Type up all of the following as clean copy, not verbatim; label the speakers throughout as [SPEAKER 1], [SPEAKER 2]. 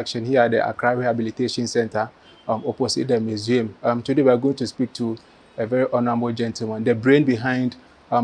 [SPEAKER 1] action here at the Accra Rehabilitation Center opposite the museum. Today we are going to speak to a very honorable gentleman, the brain behind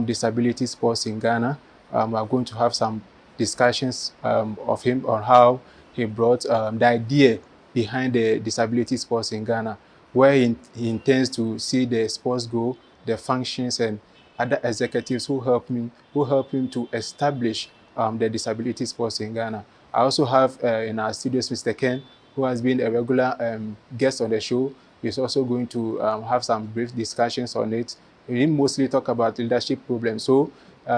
[SPEAKER 1] disability sports in Ghana. We are going to have some discussions of him on how he brought the idea behind the disability sports in Ghana, where he intends to see the sports go, the functions, and other executives who help him to establish the disability sports in Ghana. I also have in our studios Mr. Ken, who has been a regular guest on the show. He's also going to have some brief discussions on it. We mostly talk about leadership problems. So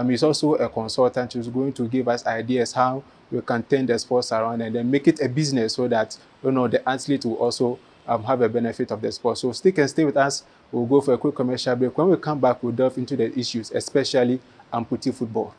[SPEAKER 1] he's also a consultant who's going to give us ideas how we can turn the sports around and then make it a business so that the athlete will also have a benefit of the sport. So stay with us. We'll go for a quick commercial break. When we come back, we'll delve into the issues, especially amputee football.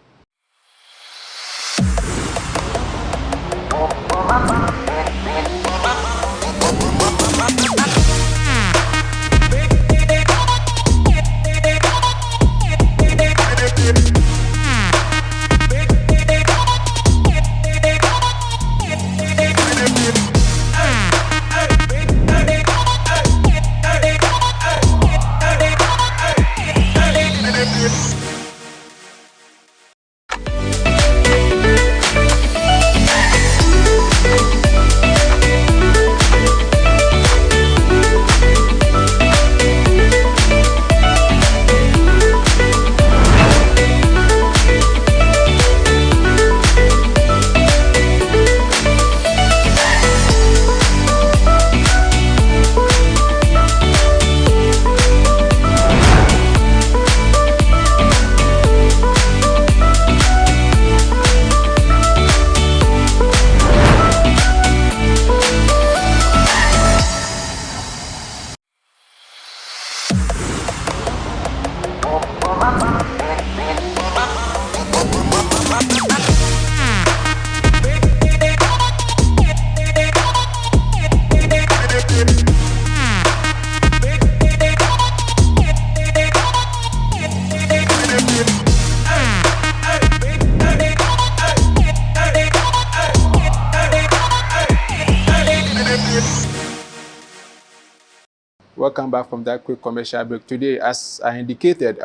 [SPEAKER 1] Welcome back from that quick commercial break. Today, as I indicated,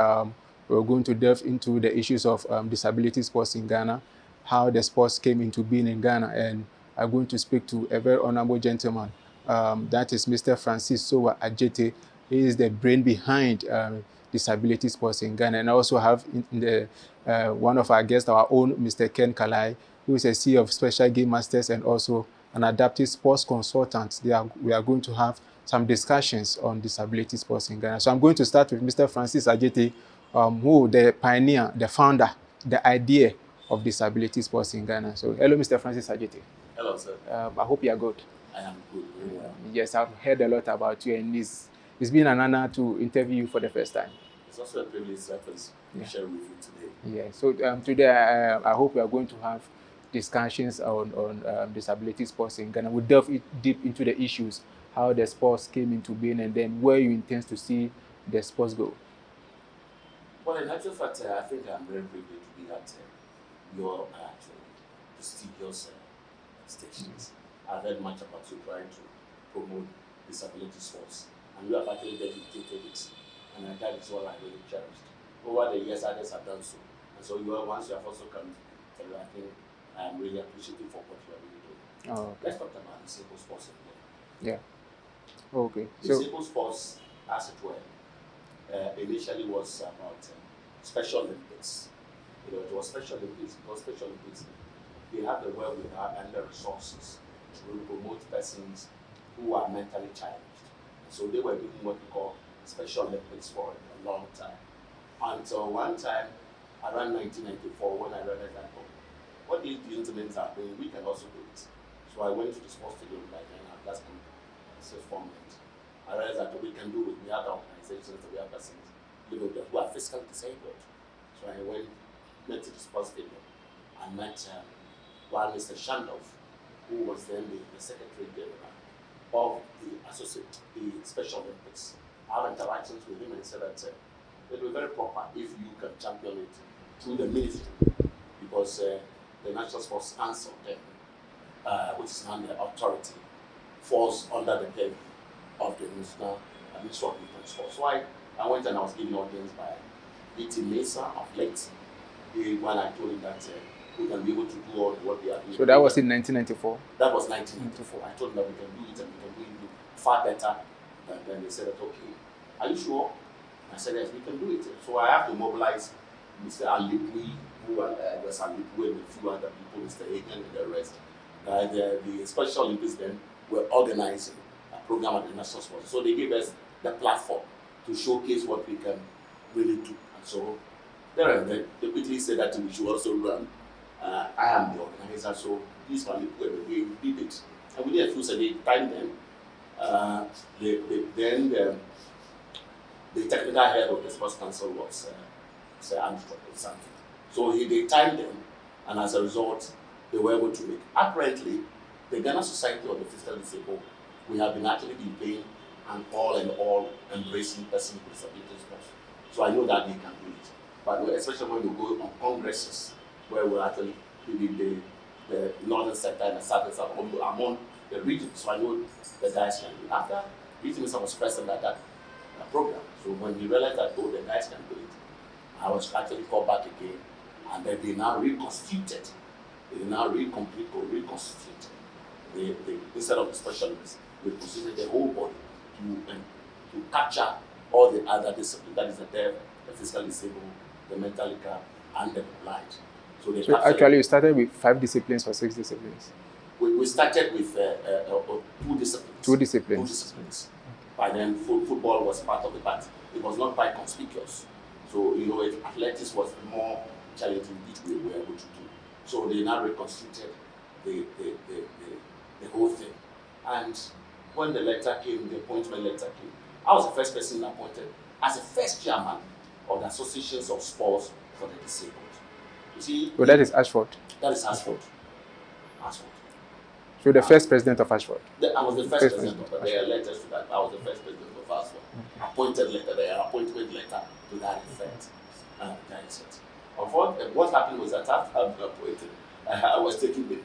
[SPEAKER 1] we're going to delve into the issues of disability sports in Ghana, how the sports came into being in Ghana, and I'm going to speak to a very honorable gentleman. That is Mr. Francis Sowa Ajete. He is the brain behind disability sports in Ghana. And I also have in the one of our guests, our own Mr. Ken Kalai, who is a CEO of Special Game Masters and also an adaptive sports consultant. We are going to have some discussions on disability sports in Ghana. So I'm going to start with Mr. Francis Ajete, who the pioneer, the founder, the idea of disability sports in Ghana. So hello, Mr. Francis Ajete.
[SPEAKER 2] Hello, sir.
[SPEAKER 1] I hope you are good.
[SPEAKER 2] I am good.
[SPEAKER 1] Yes, I've heard a lot about you, and it's been an honor to interview you for the first time.
[SPEAKER 2] It's also a privilege to share with you today.
[SPEAKER 1] Yeah. So today, I hope we are going to have discussions on disability sports in Ghana. We'll delve deep into the issues, how the sports came into being, and then where you intend to see the sports go.
[SPEAKER 2] Well, in actual fact, I think I'm very privileged to be at your prestigious stations. I've heard much about you trying to promote disability sports, and you have actually dedicated it, and that is what I really cherished. Over the years, others have done so, and so once you have also come to I think I'm really appreciative for what you are really doing.
[SPEAKER 1] Oh, okay.
[SPEAKER 2] Let's talk about disabled sports in
[SPEAKER 1] Yeah. Okay.
[SPEAKER 2] Disabled sports, as it were, initially was about Special Olympics. It was Special Olympics because Special Olympics, they have the wherewithal and the resources to promote persons who are mentally challenged. So they were doing what we call Special Olympics for a long time. Until one time, around 1994, when I realized that, what these gentlemen are doing, we can also do it. So I went to the sports stadium back then, and that's formed. I realized that we can do it. We have organizations, we have persons who are physically disabled. So I met to the sports stadium. I met one Mr. Shandov, who was then the Secretary General of the Special Olympics. Our interactions with him and said that it will be very proper if you can champion it through the ministry, because the National Sports Council then which is now the authority, falls under the head of the National Ministry of Youth and Sports. So I went and I was given audience by B.T. Mesa of late. When I told him that we can be able to do all the work they are doing.
[SPEAKER 1] So that was in 1994?
[SPEAKER 2] That was 1994. I told them that we can do it and we can do it far better. Then they said, okay, are you sure? I said, yes, we can do it. So I have to mobilize Mr. Alipui, who was Alipui and a few other people, Mr. Hagan and the rest. The Special Olympics then were organizing a program at the National Sports. So they gave us the platform to showcase what we can really do. And so there and then they quickly said that we should also run. I am the organizer, so these were we did it. And we did a few, so they timed them. The technical head of the sports council was Sir Armstrong or something. So they timed them, and as a result, they were able to make. Apparently, the Ghana Society of the Physically Disabled, we have been actually been paying an all embracing person with disabilities sports. So I know that they can do it. But especially when we go on congresses, where we're actually within the northern sector and the southern sector among the regions. So I know the guys can do it. After Mr. was present at that program, so when he realized that, oh, the guys can do it, I was actually called back again, and then they now reconstituted. They now reconstituted. Instead of the specialists, we considered the whole body to capture all the other disciplines. That is the deaf, the physically disabled, the mentally handicapped, and the blind. So
[SPEAKER 1] actually, you started with 5 disciplines or 6 disciplines?
[SPEAKER 2] We started with 2 disciplines.
[SPEAKER 1] 2 disciplines.
[SPEAKER 2] 2 disciplines. By then, football was part of it, but it was not quite conspicuous. So, athletics was more challenging, which we were able to do. So they now reconstructed the whole thing. And when the letter came, the appointment letter came, I was the first person appointed as the first chairman of the Associations of Sports for the Disabled. You see?
[SPEAKER 1] So that is Ashford?
[SPEAKER 2] That is Ashford.
[SPEAKER 1] So the first president of Ashford?
[SPEAKER 2] I was the first president of that. There are letters to that. I was the first president of Ashford. Appointed letter, there are appointment letter to that effect. What happened was that after I was appointed, I was taking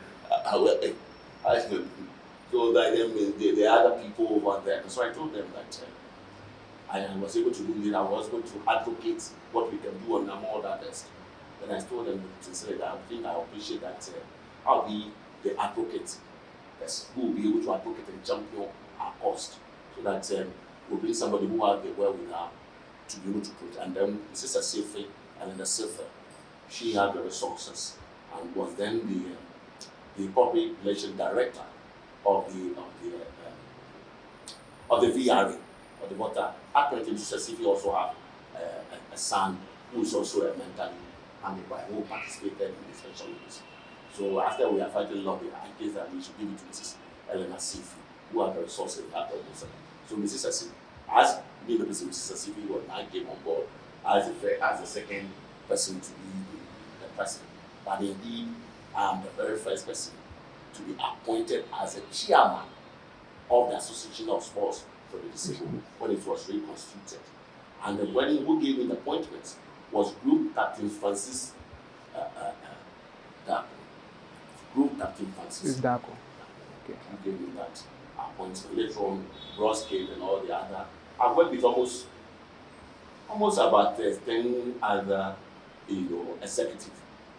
[SPEAKER 2] so that the other people over there. So I told them that I was able to do it. I was going to advocate what we can do on more than this. Then I told them sincerely that I appreciate that I'll be the advocate. Yes, who will be able to advocate and champion our cost, so that we'll bring somebody who has the wherewithal to be able to put. And then Mrs. Asife, and then the Silver, she had the resources and was then the public relations director of the VRA, of the water. Apparently, Mrs. Asife also have a son who is also a mentally handicapped who participated in the Special Olympics. So after we have finally lobbied, I guess that we should give it to Mrs. Elena Sifi, who had the resources in that organization. So Mrs. Asife, as being the person, Mrs. Asife was now came on board as the second person to be the president. But indeed, I'm the very first person to be appointed as a chairman of the Association of Sports for the Disabled when it was reconstituted. And the one who gave me the appointment was Group Captain Francis Daco. Group Captain Francis
[SPEAKER 1] Daco. Okay.
[SPEAKER 2] He gave me that appointment. Later on, Ross came and all the other. I've worked with almost about 10 other executive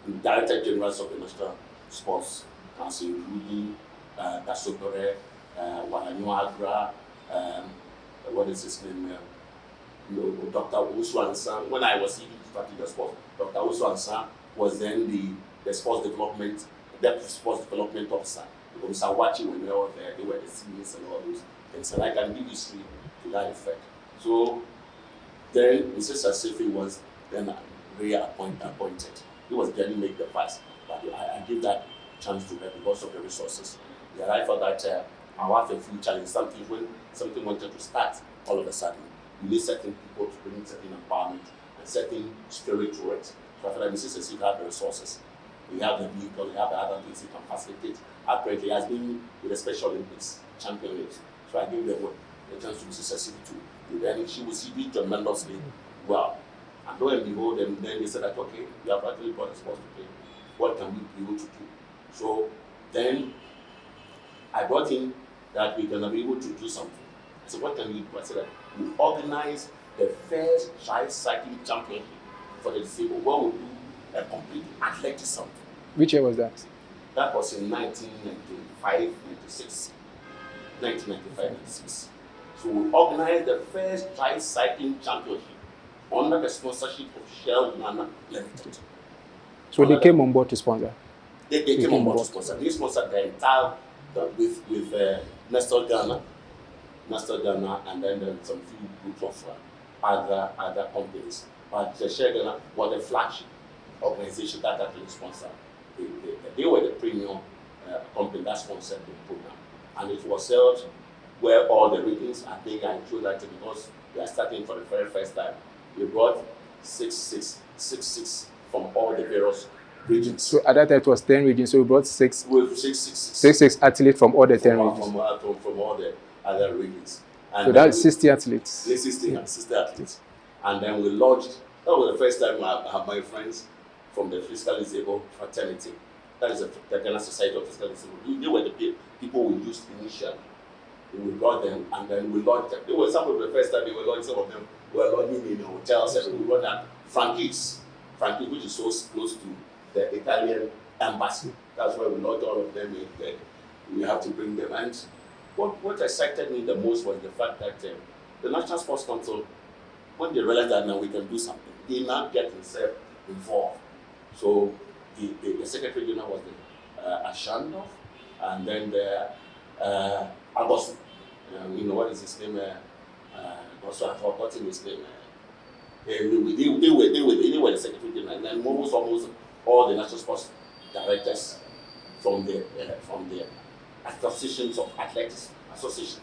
[SPEAKER 2] and director generals of the National Sports Council, including Dasopere, Walanyo Agra, what is his name? Dr. Usu Ansan. When I was even starting the sport, Dr. Usu Ansan was then the sports development, deputy sports development officer. Because Sawachi, when they were there, they were the seniors and all those things. And I can give history to that effect. So then Mrs. Asife was then appointed. He was then made the vice, but I give that chance to her because of the resources. Yeah, I thought that I have a few challenges. When something wanted to start, all of a sudden, you need certain people to bring certain empowerment and certain spirit to it. So I thought that Mrs. Asife had the resources. We have the vehicle, we have the other things he can facilitate. Apparently, he has been with the Special Olympics champion. So I gave them the chance to Mrs. Asife to do that. And she did tremendously well. And lo and behold, and then they said that, okay, we have actually brought the sports to play. What can we be able to do? So then I brought in that we can be able to do something. I said, what can we do? I said that we organize the first tri-cycling championship for the disabled. Where we do a complete athleticism.
[SPEAKER 1] Which year was that?
[SPEAKER 2] That was in 1995, 96. 1995, 96. So we organized the first tri-cycling championship under the sponsorship of Shell Ghana Limited.
[SPEAKER 1] So they came on board to sponsor?
[SPEAKER 2] They came on board to sponsor. They sponsored the entire with Nestor Ghana, and then some few groups of other companies. But the Shell Ghana was the flagship organization that actually sponsored. They were the premium company that sponsored the program, and it was held where all the ratings. I think I told that because we are starting for the very first time. We brought 6 from all the various regions.
[SPEAKER 1] So at that time it was 10 regions. So we brought 6 athletes from all the 10 regions.
[SPEAKER 2] From all the other regions. And
[SPEAKER 1] so that's 60 athletes.
[SPEAKER 2] 60 athletes. And then we launched. That was the first time I had my friends from the physically disabled fraternity. That is the Ghana Society of Physically Disabled. They were the people we used initially. We brought them and then we launched them. They were some of the first time they were launching. Some of them were launching in hotels, and we run at Frankie's, which is so close to the Italian embassy. That's where we launched all of them. We have to bring them. And what excited me the most was the fact that the National Sports Council, when they realized that now we can do something, they now get themselves involved. So the Secretary General was the Ashandov, and then the August, what is his name? Also, I've forgotten his name. They were the Secretary General, and then almost all the National Sports Directors from the associations of athletics association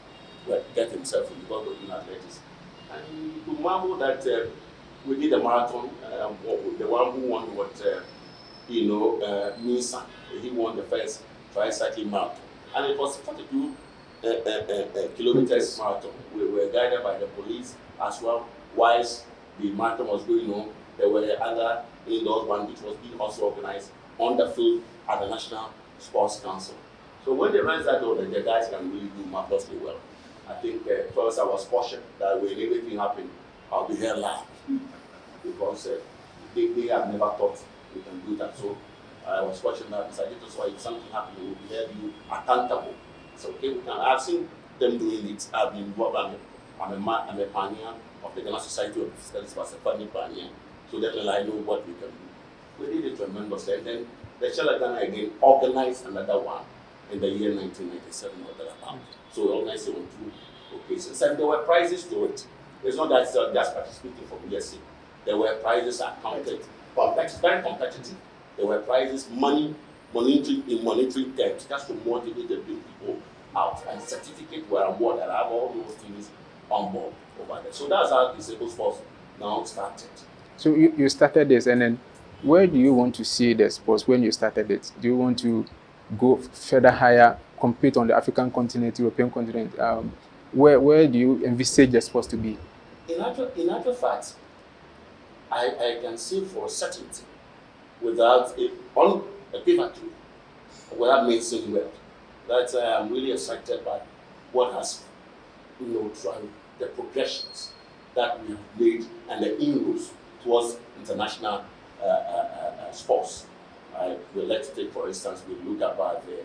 [SPEAKER 2] were get themselves involved in athletics. And to marvel that we did a marathon, the one who won was Nisan. He won the first tri-cycling marathon, and it was 42 kilometers marathon. We were guided by the police as well. Whilst the marathon was going on, there were other indoors one which was being also organized on the field at the National Sports Council. So when they realized that the guys can really do marvelously well, I think first I was cautious that when anything happened, I'll be here live because they have never thought we can do that. So I was cautious that that's why if something happened, we will be held you accountable. So okay, we can. I've seen them doing it. I've been involved. I'm a pioneer of the Ghana Society of Physically Disabled pioneer. So definitely I know what we can do. We did it tremendously, and then the Shell Ghana again organized another one in the year 1997 or thereabout. So we organized it on 2 occasions, and there were prizes to it. It's not that just participating from ESC. There were prizes accounted, very competitive. There were prizes, monetary terms, just to motivate the big people out, and certificate were on board, and I have all those things on board over there. So that's how disabled sports now started.
[SPEAKER 1] So you started this, and then where do you want to see the sports when you started it? Do you want to go further higher, compete on the African continent, European continent? Where do you envisage the sports to be?
[SPEAKER 2] In actual fact, I can say for certainty, without on a paper too, without mentioning well, that I'm really excited by what has, tried the progressions that we have made and the inroads towards international sports. Let's take, for instance, we look about the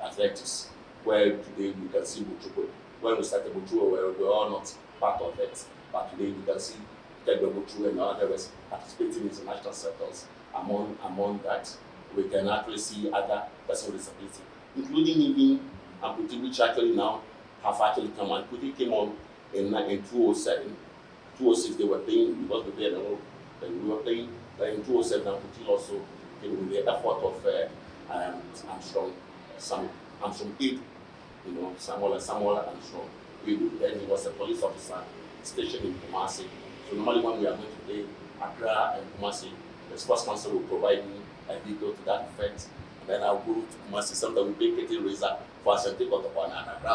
[SPEAKER 2] athletics, where today we can see Butuwe. When we started Butuwe, we were all not part of it, but today we can see Butuwe and others participating in international circles. Among that, we can actually see other persons with disability, including even Amputi, which actually now have actually come. Amputi came on in 2007. 2006 they were playing because we were there, and we were playing. In 2007, Amputi also came with the effort of Armstrong Aid, Samuel Armstrong. Then he was a police officer stationed in Kumasi. So normally when we are going to play Accra and Kumasi, the sports council will provide me a vehicle to that effect. Then I'll go to Kumasi. Sometimes we play Katie Razor for us and take out the and Accra,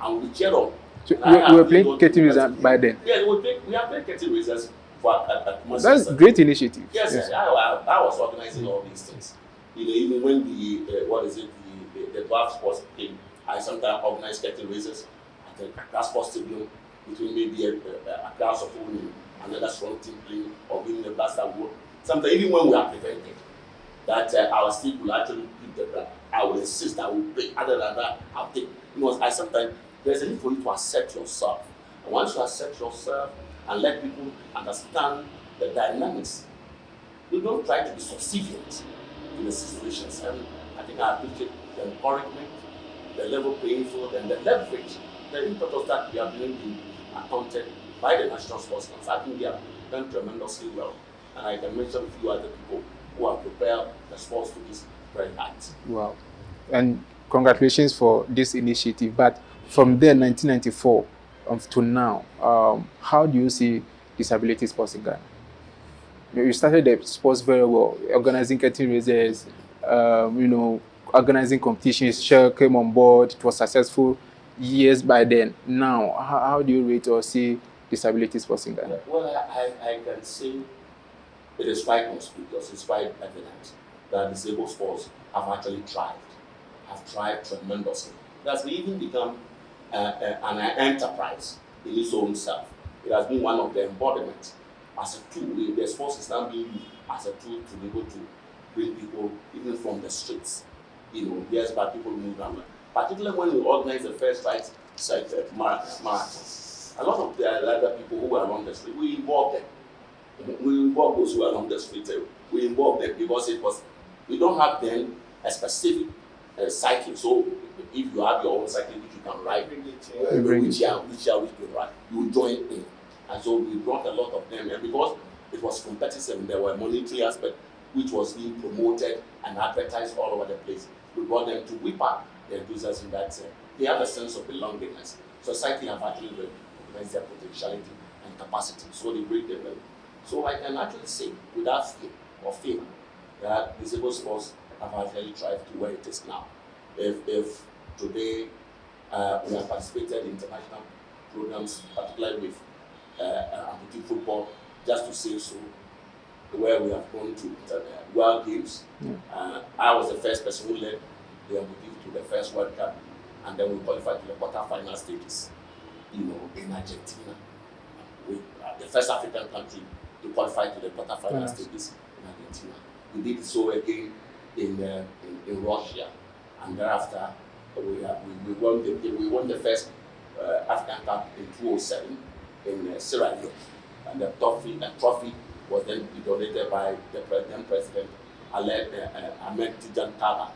[SPEAKER 2] and we cheer on.
[SPEAKER 1] So we were playing Katie Razor by then?
[SPEAKER 2] Yeah, we have played Katie Razors for at Kumasi.
[SPEAKER 1] That's a great initiative.
[SPEAKER 2] Yes. I was organizing all these things. Even when the dwarf sports came, I sometimes organize curtain races at a grass sports stadium between maybe a class of women, another strong team playing, or winning the blaster award. Sometimes even when we are prevented, that our state will actually give the black. I will insist I will play. Other than that, I'll take. I sometimes there's a need for you to accept yourself. And once you accept yourself and let people understand the dynamics, you don't try to be subservient to the situations. And I think I appreciate the encouragement, the level playing field, and the leverage, the importance that we are being accounted by the National Sports Council. I think they have done tremendously well. And I can mention a few other people who have prepared the sports to this very height.
[SPEAKER 1] Wow. And congratulations for this initiative. But from there, 1994 to now, how do you see disability sports in Ghana? You started the sports very well, organizing curtain races, organizing competitions. Shell came on board. It was successful years by then. Now, how do you rate or see disability sports in Ghana?
[SPEAKER 2] Well, I can say it is quite conspicuous, it's quite evident that disabled sports have actually thrived tremendously. It has even become an enterprise in its own self. It has been one of the embodiments as a tool. The sports is now being used as a tool to be able to bring people even from the streets. Yes, but people move around. Particularly when we organize the first rights marathon. A lot of the other people who were around the street, we involved them. We involve those who are along the street. We involve them because we don't have then a specific cycle. So if you have your own cycle which you can ride, which year you can ride, you join in. And so we brought a lot of them, and because it was competitive and there were monetary aspect which was being promoted and advertised all over the place, we brought them to whip up the enthusiasm that they have a sense of belongingness. Society have actually recognized their potentiality and capacity, so they bring them in. So I can actually say, without fear or fame, that disabled sports have actually thrived to where it is now. If today we have participated in international programs, particularly with amputee football, just to say so, where we have gone to World Games. I was the first person who led the amputee to the first World Cup, and then we qualified to the quarter-final stages, in Argentina. The first African country to qualify to the quarter-final stages in Argentina. We did so again in Russia, and thereafter we won the first African Cup in 2007 in Sierra Leone, and the trophy was then donated by the president Ahmed Tijan Taba,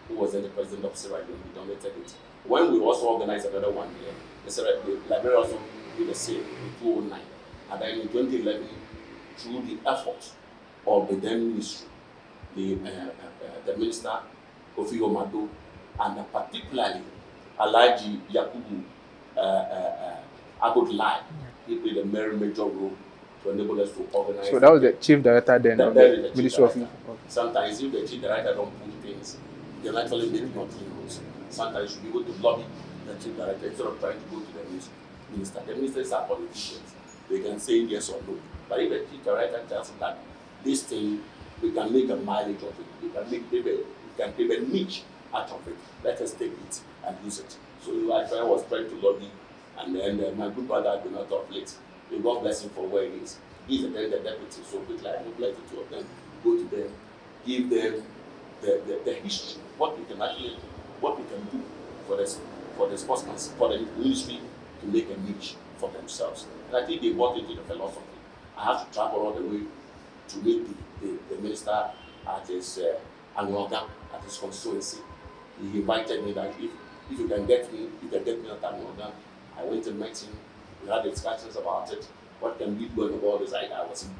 [SPEAKER 2] who was then the president of Sierra Leone. He donated it. When we also organized another one here, the Liberia also did the same in 2009. And then in 2011, through the effort of the then ministry, the minister, Kofi Omado, and particularly Alhaji Yakubu Abdullahi, he played a very major role to enable us to organize.
[SPEAKER 1] So that was the chief director then of the Ministry of Youth.
[SPEAKER 2] Sometimes if the chief director don't put things, they can actually make nothing rules. Sometimes you should be able to lobby the chief director instead of trying to go to the minister. The ministers are politicians. They can say yes or no. But if the chief director tells them that this thing, we can make a mileage of it, we can take a niche out of it, let us take it and use it. So I was trying to lobby, and then my good brother did not of late. God bless him for where he is. He's then the deputy, so quickly I would like the two of them, go to them, give them the history, what we can do for the sportsmen, for the ministry to make a niche for themselves. And I think they bought into the philosophy. I have to travel all the way to meet the minister at his Angoga, at his constituency. He invited me that if you can get me, at Angoga. I went and met him. We had discussions about it. What can we do about this? I was in.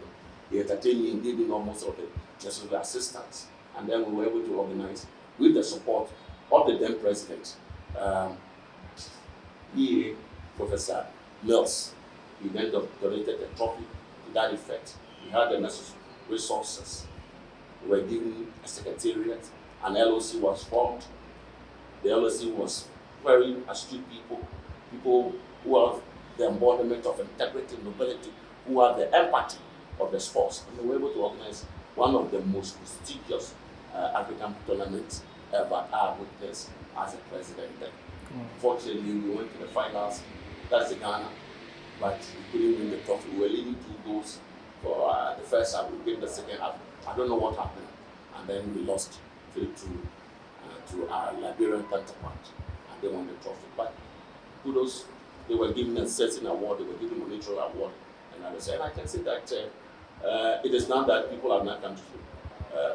[SPEAKER 2] He entertained me and gave me almost all the necessary assistance. And then we were able to organize, with the support of the then president, EA, Professor Mills. He then donated the trophy to that effect. We had the necessary resources. We were given a secretariat, an LOC was formed. The LOC was very astute people who have the embodiment of integrity, nobility, who have the empathy of the sports. And we were able to organize one of the most prestigious African tournaments ever I witnessed as a president then. Fortunately, we went to the finals. That's the Ghana, but we couldn't win the trophy. We were leading 2 goals for the first half. We came the second half. I don't know what happened, and then we lost to our Liberian counterpart, and they won the trophy. But kudos, they were giving a certain award. They were giving a neutral award, and others. And I can say that it is now that people have not come to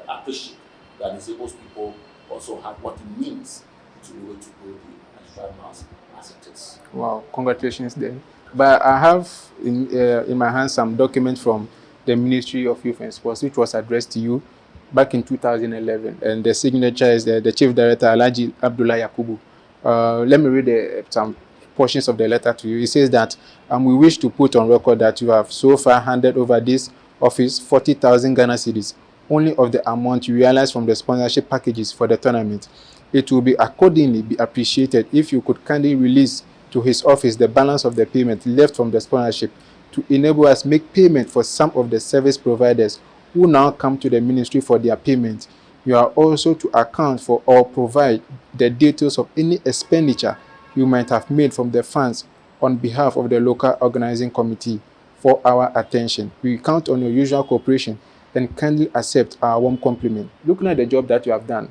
[SPEAKER 2] appreciate that disabled people also have what it means to be able to go the extra miles as it is.
[SPEAKER 1] Wow, congratulations then. But I have in my hands some documents from the Ministry of Youth and Sports, which was addressed to you back in 2011, and the signature is the Chief Director Alhaji Abdullah Yakubu. Let me read some portions of the letter to you. It says that we wish to put on record that you have so far handed over this office 40,000 Ghana cedis, only of the amount you realized from the sponsorship packages for the tournament. It will be accordingly be appreciated if you could kindly release to his office the balance of the payment left from the sponsorship to enable us make payment for some of the service providers who now come to the ministry for their payment. You are also to account for or provide the details of any expenditure you might have made from the funds on behalf of the local organizing committee for our attention. We count on your usual cooperation and kindly accept our warm compliment. Looking at the job that you have done,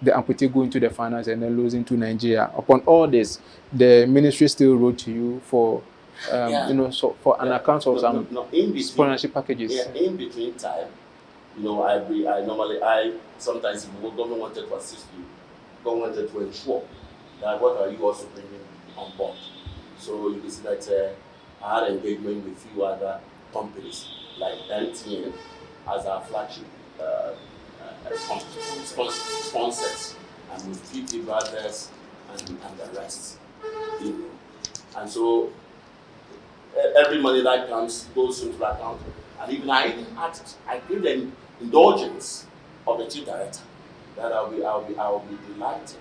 [SPEAKER 1] the amputee going to the finals and then losing to Nigeria. Upon all this, the ministry still wrote to you for, so for an account of some sponsorship packages.
[SPEAKER 2] Yeah, in between time, I sometimes if the government wanted to assist you, government wanted to ensure that what are you also bringing on board. So you can see that I had engagement with few other companies like MTN as our flagship sponsors, and with PT Brothers and the rest. And so every money that comes goes into the account. And even I gave them indulgence of the chief director that I'll be delighted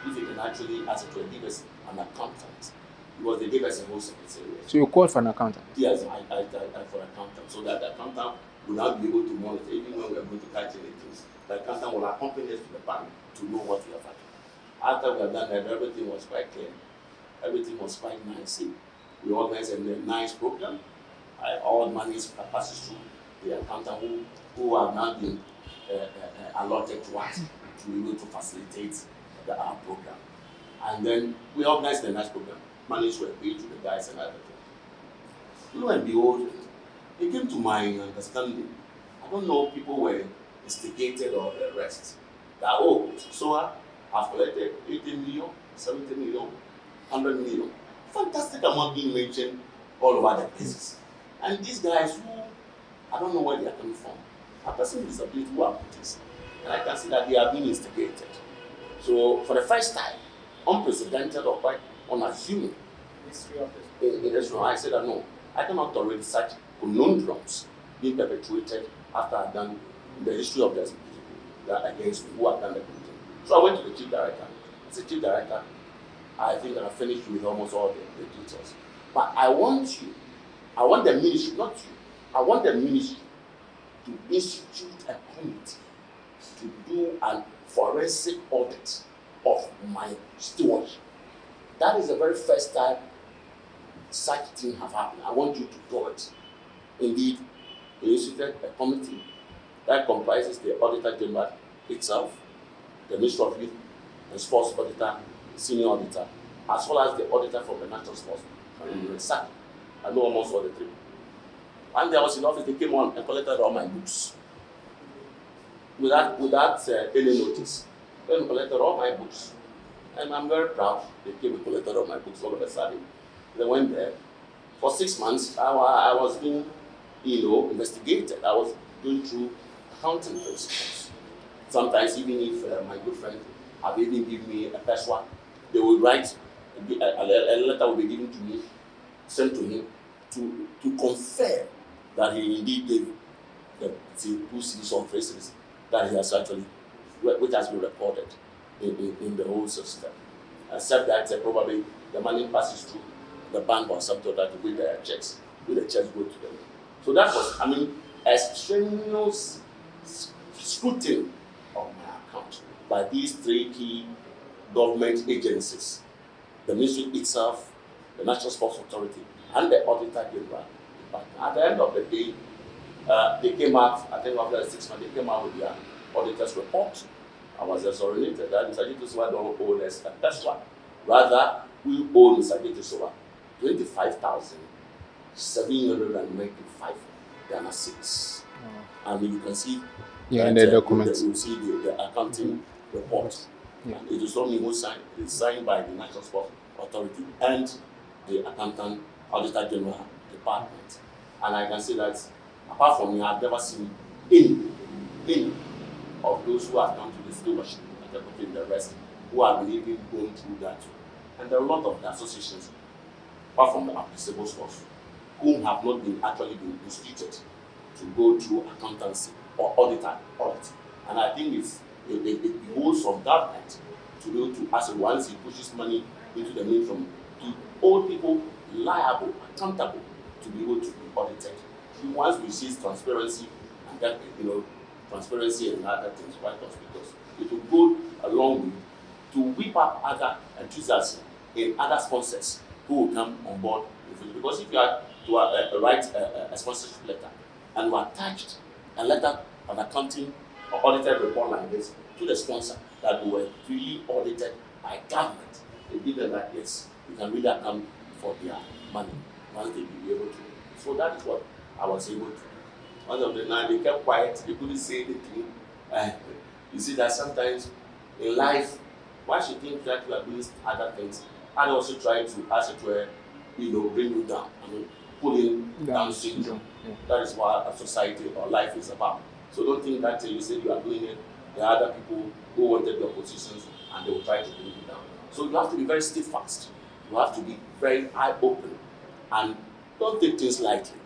[SPEAKER 2] if you can actually, as it were, give us an accountant, because they gave us a whole secretariat.
[SPEAKER 1] So you called for an accountant?
[SPEAKER 2] Yes, I for an accountant, so that the accountant will now be able to monitor even when we are going to catch any things. The accountant will accompany us to the bank to know what we have done. After we have done that, everything was quite clear. Everything was quite nice. We organized a nice program. All money passes through the accountant who have now been allotted to us to be able to facilitate our program. And then we organized a nice program. Monies were paid to the guys and everything. Lo and behold, it came to my understanding. I don't know, people were instigated or the rest. That, so I've collected 80 million, 70 million, 100 million. Fantastic amount being mentioned all over the places. And these guys who, I don't know where they are coming from, a person with disability who are put this, and I can see that they are being instigated. So for the first time, unprecedented or quite unassuming in history, I said that no, I cannot tolerate such conundrums being perpetuated after I've done the history of this against me, who have done the good thing. So I went to the chief director. I said, Chief Director, I think I finished with almost all the details. But I want the ministry, not you, I want the ministry to institute a committee to do a forensic audit of my stewardship. That is the very first time such thing have happened. I want you to do it. Indeed, they instituted a committee that comprises the Auditor General itself, the Minister of Youth and Sports Auditor, Senior Auditor, as well as the Auditor from the National Sports SAC. I know almost all the three. And there was in office, they came on and collected all my books. Without any notice. They collected all my books. And I'm very proud they came and collected all my books all of a sudden. They went there. For 6 months, I was being, investigated. I was going through accounting principles. Sometimes, even if my good friend have even given me a password, they will write, a letter will be given to me, sent to him, to confirm that he indeed gave the two cities on phrases that he has actually, which has been recorded in the whole system. Except that probably the money passes through the bank or something like that with the checks go to them. So that was, a strenuous scrutiny of my account by these three key government agencies the ministry itself, the National Sports Authority, and the Auditor General. But at the end of the day, they came out, I think after 6 months, they came out with their auditor's report. I was exonerated that Mr. Jitusowa don't owe us a Tesla. Rather, we owe Mr. Jitusowa 25,795 Ghana cedis. And you can see
[SPEAKER 1] in the documents.
[SPEAKER 2] You see the accounting report.
[SPEAKER 1] Yeah.
[SPEAKER 2] And it is not me who signed. It's signed by the National Sports Authority and the Accountant Auditor General Department. And I can say that apart from me, I've never seen any of those who have come to the stewardship and the rest who have been even going through that. And there are a lot of the associations, apart from the applicable stores, who have not been actually been instituted to go through accountancy or audit. And I think it behoves from government to be able to, as once he pushes money into the mainstream, to hold people liable, accountable, to be able to be audited. Once we see transparency and that, transparency and other things quite conspicuous, it will go along with to whip up other enthusiasm in other sponsors who will come on board with it. Because if you are to write a sponsorship letter and you attached a letter of accounting or audited report like this to the sponsor that we were really audited by government, they give them that yes, you can really account for their money once they be able to. So that is what I was able to. One of the night they kept quiet, they couldn't say anything. You see that sometimes in life, why should think that you are doing other things and also try to, as it were, bring you down, pulling down syndrome. Yeah. That is what a society or life is about. So don't think that you said you are doing it, there are other people who wanted your positions and they will try to bring you down. So you have to be very steadfast. You have to be very eye-open and don't take things lightly.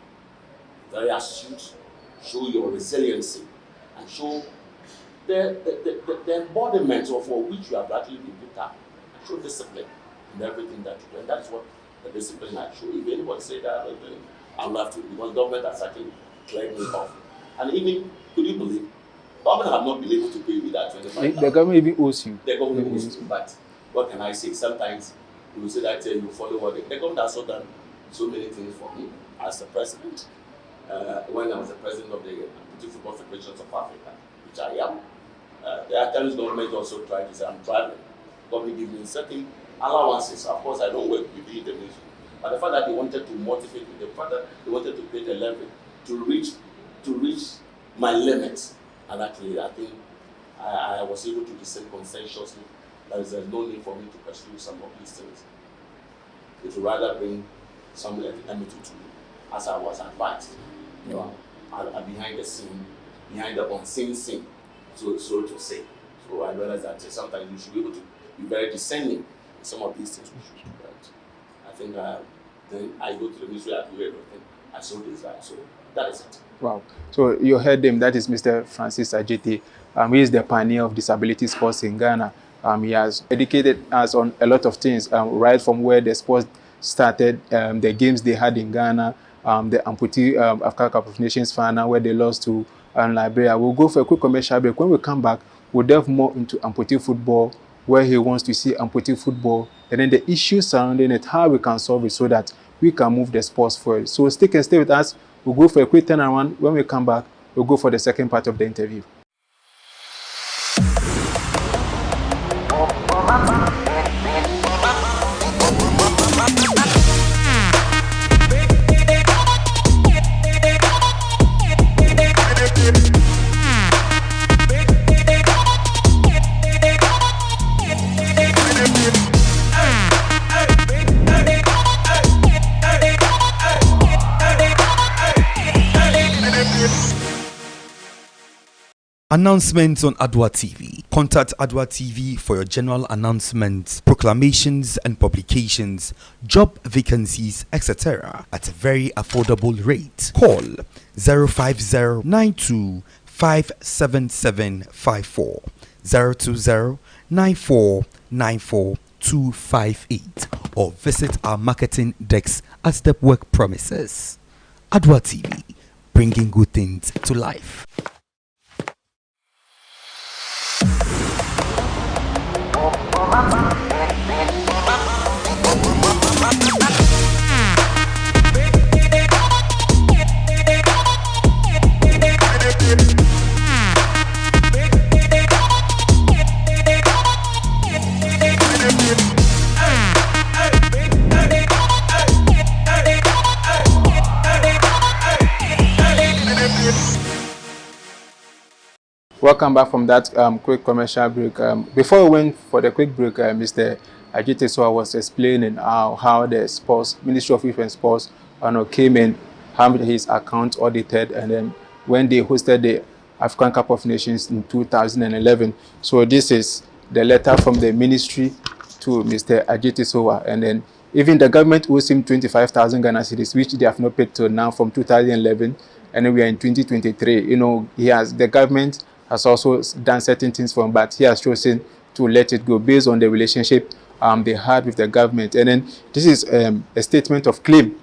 [SPEAKER 2] Very astute, show your resiliency and show the embodiment of for which you have actually been put up. Show discipline in everything that you do. And that's what the discipline I show. If anybody say that, I'll have to, because government has actually cleared me off. And even, could you believe, government have not been able to pay me that 25,000.
[SPEAKER 1] The government even owes you.
[SPEAKER 2] The government owes you. But what can I say? Sometimes you will say that you follow what the government has also done so many things for me as the president. When I was the president of the Football Federations of Africa, which I am, the Attorney government also tried to say I'm traveling. Government give me certain allowances. Of course, I don't work within the ministry. But the fact that they wanted to motivate me, the fact that they wanted to create a level to reach my limits. And actually, I think I was able to discern conscientiously that there's no need for me to pursue some of these things. It would rather bring some enmity to me, as I was advised. Behind the scene, behind the unseen scene, so to say. So I realized that sometimes you should be able to be very discerning in some of these things we should do. Right? I think then I go to the ministry, I do everything. I saw this guy, so that is it.
[SPEAKER 1] Wow. So you heard him, that is Mr. Francis Adjetey. He is the pioneer of disability sports in Ghana. He has educated us on a lot of things, right from where the sports started, the games they had in Ghana, the amputee Africa Cup of Nations final where they lost to Liberia. We'll go for a quick commercial break. When we come back, we'll delve more into amputee football, where he wants to see amputee football, and then the issues surrounding it, how we can solve it so that we can move the sports forward. So stay with us. We'll go for a quick turnaround. When we come back, we'll go for the second part of the interview.
[SPEAKER 3] Announcements on Adwa TV. Contact Adwa TV for your general announcements, proclamations and publications, job vacancies, etc. at a very affordable rate. Call 050-92-57754, 020-9494-258, or visit our marketing desk at Step Work Premises. Adwa TV, bringing good things to life.
[SPEAKER 1] Welcome back from that quick commercial break. Before we went for the quick break, Mr. Ajitesoa was explaining how the sports Ministry of Youth and Sports came in, had his account audited, and then when they hosted the African Cup of Nations in 2011. So this is the letter from the ministry to Mr. Ajitesoa, and then even the government owes him 25,000 Ghana cedis, which they have not paid till now from 2011, and then we are in 2023. The government has also done certain things for him, but he has chosen to let it go based on the relationship they had with the government. And then this is a statement of claim.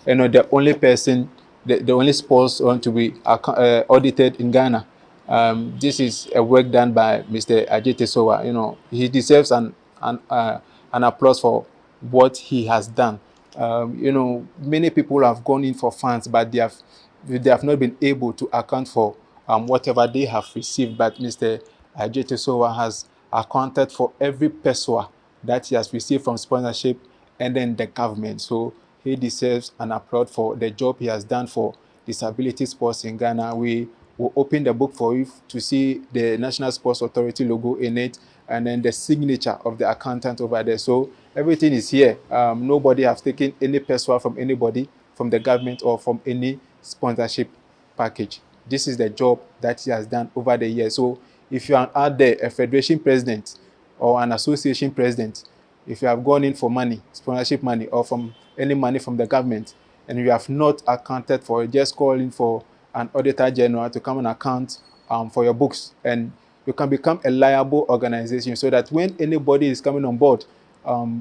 [SPEAKER 1] The only person, the only sports want to be audited in Ghana. This is a work done by Mr. Ajete Sowa. He deserves an applause for what he has done. Many people have gone in for funds, but they have not been able to account for whatever they have received. But Mr. Ajete Sowa has accounted for every peso that he has received from sponsorship and then the government. So he deserves an applaud for the job he has done for disability sports in Ghana. We will open the book for you to see the National Sports Authority logo in it, and then the signature of the accountant over there. So everything is here. Nobody has taken any peso from anybody, from the government, or from any sponsorship package. This is the job that he has done over the years. So if you are out there, a federation president or an association president, if you have gone in for money, sponsorship money, or from any money from the government, and you have not accounted for it, just call in for an auditor general to come and account for your books, and you can become a liable organization, so that when anybody is coming on board